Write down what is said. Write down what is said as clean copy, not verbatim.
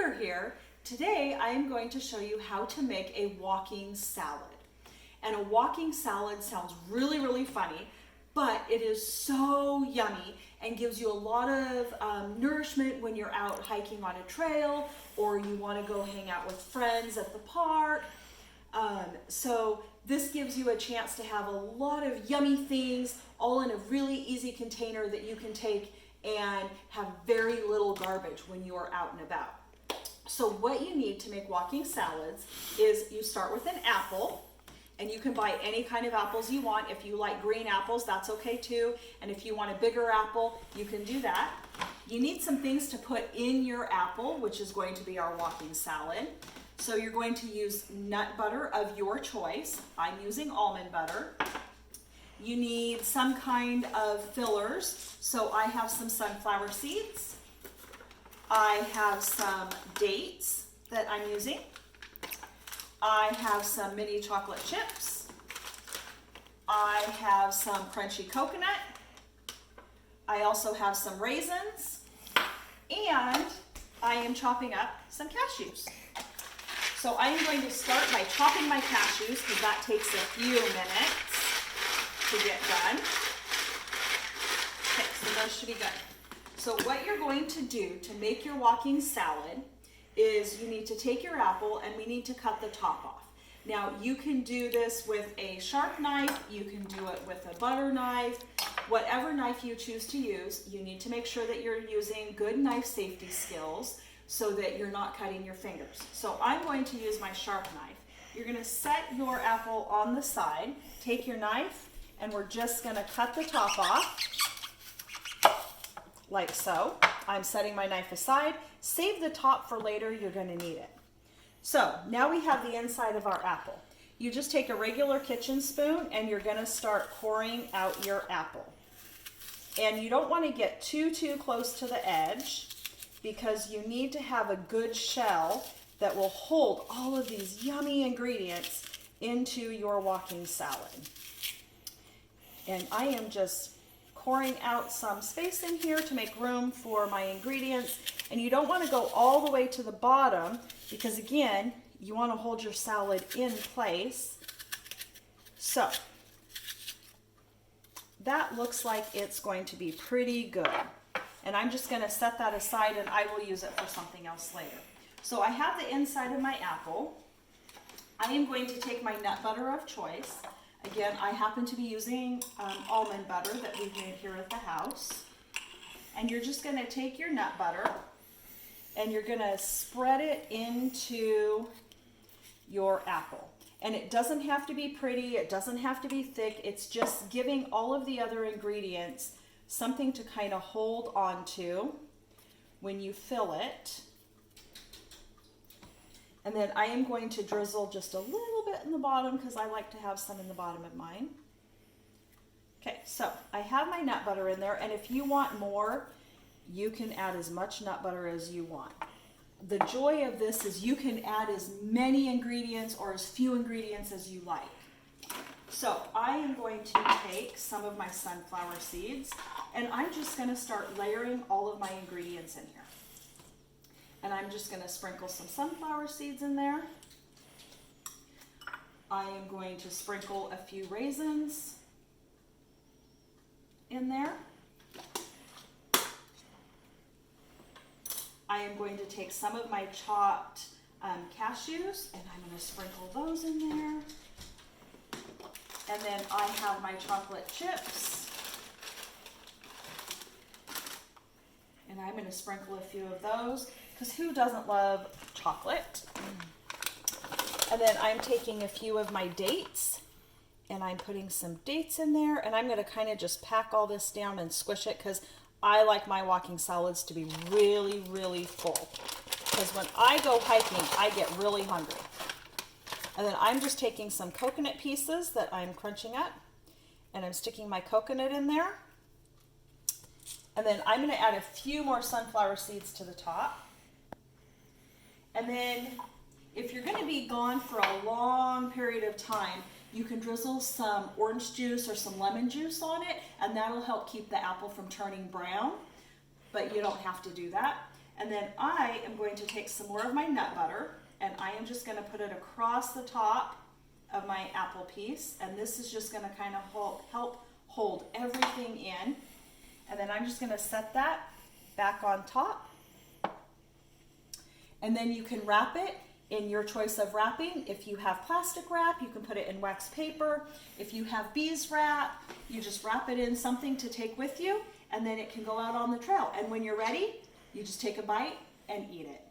Cougar here. Today I am going to show you how to make a walking salad. And a walking salad sounds really funny, but it is so yummy and gives you a lot of nourishment when you're out hiking on a trail or you want to go hang out with friends at the park. So this gives you a chance to have a lot of yummy things all in a really easy container that you can take and have very little garbage when you are out and about. So what you need to make walking salads is you start with an apple, and you can buy any kind of apples you want. If you like green apples, that's okay too. And if you want a bigger apple, you can do that. You need some things to put in your apple, which is going to be our walking salad. So you're going to use nut butter of your choice. I'm using almond butter. You need some kind of fillers. So I have some sunflower seeds. I have some dates that I'm using. I have some mini chocolate chips. I have some crunchy coconut. I also have some raisins. And I am chopping up some cashews. So I am going to start by chopping my cashews because that takes a few minutes to get done. Okay, so those should be good. So what you're going to do to make your walking salad is you need to take your apple and we need to cut the top off. Now you can do this with a sharp knife, you can do it with a butter knife, whatever knife you choose to use. You need to make sure that you're using good knife safety skills so that you're not cutting your fingers. So I'm going to use my sharp knife. You're going to set your apple on the side, take your knife, and we're just going to cut the top off like so. I'm setting my knife aside. Save the top for later, you're going to need it. So now we have the inside of our apple. You just take a regular kitchen spoon and you're going to start coring out your apple. And you don't want to get too close to the edge because you need to have a good shell that will hold all of these yummy ingredients into your walking salad. And I am just coring out some space in here to make room for my ingredients. And you don't want to go all the way to the bottom because again, you want to hold your salad in place. So that looks like it's going to be pretty good. And I'm just going to set that aside and I will use it for something else later. So I have the inside of my apple. I am going to take my nut butter of choice. Again, I happen to be using almond butter that we've made here at the house. And you're just going to take your nut butter and you're going to spread it into your apple. And it doesn't have to be pretty, it doesn't have to be thick, it's just giving all of the other ingredients something to kind of hold on to when you fill it. And then I am going to drizzle just a little bit in the bottom because I like to have some in the bottom of mine. Okay, so I have my nut butter in there, and if you want more, you can add as much nut butter as you want. The joy of this is you can add as many ingredients or as few ingredients as you like. So I am going to take some of my sunflower seeds, and I'm just going to start layering all of my ingredients in here. And I'm just going to sprinkle some sunflower seeds in there. I am going to sprinkle a few raisins in there. I am going to take some of my chopped cashews and I'm going to sprinkle those in there. And then I have my chocolate chips. And I'm going to sprinkle a few of those because who doesn't love chocolate? And then I'm taking a few of my dates and I'm putting some dates in there, and I'm going to kind of just pack all this down and squish it because I like my walking salads to be really full. Because when I go hiking, I get really hungry. And then I'm just taking some coconut pieces that I'm crunching up and I'm sticking my coconut in there. And then I'm going to add a few more sunflower seeds to the top. And then if you're going to be gone for a long period of time, you can drizzle some orange juice or some lemon juice on it, and that'll help keep the apple from turning brown, but you don't have to do that. And then I am going to take some more of my nut butter, and I am just gonna put it across the top of my apple piece. And this is just gonna kind of help hold everything in. And then I'm just gonna set that back on top. And then you can wrap it in your choice of wrapping. If you have plastic wrap, you can put it in wax paper. If you have bees wrap, you just wrap it in something to take with you, and then it can go out on the trail. And when you're ready, you just take a bite and eat it.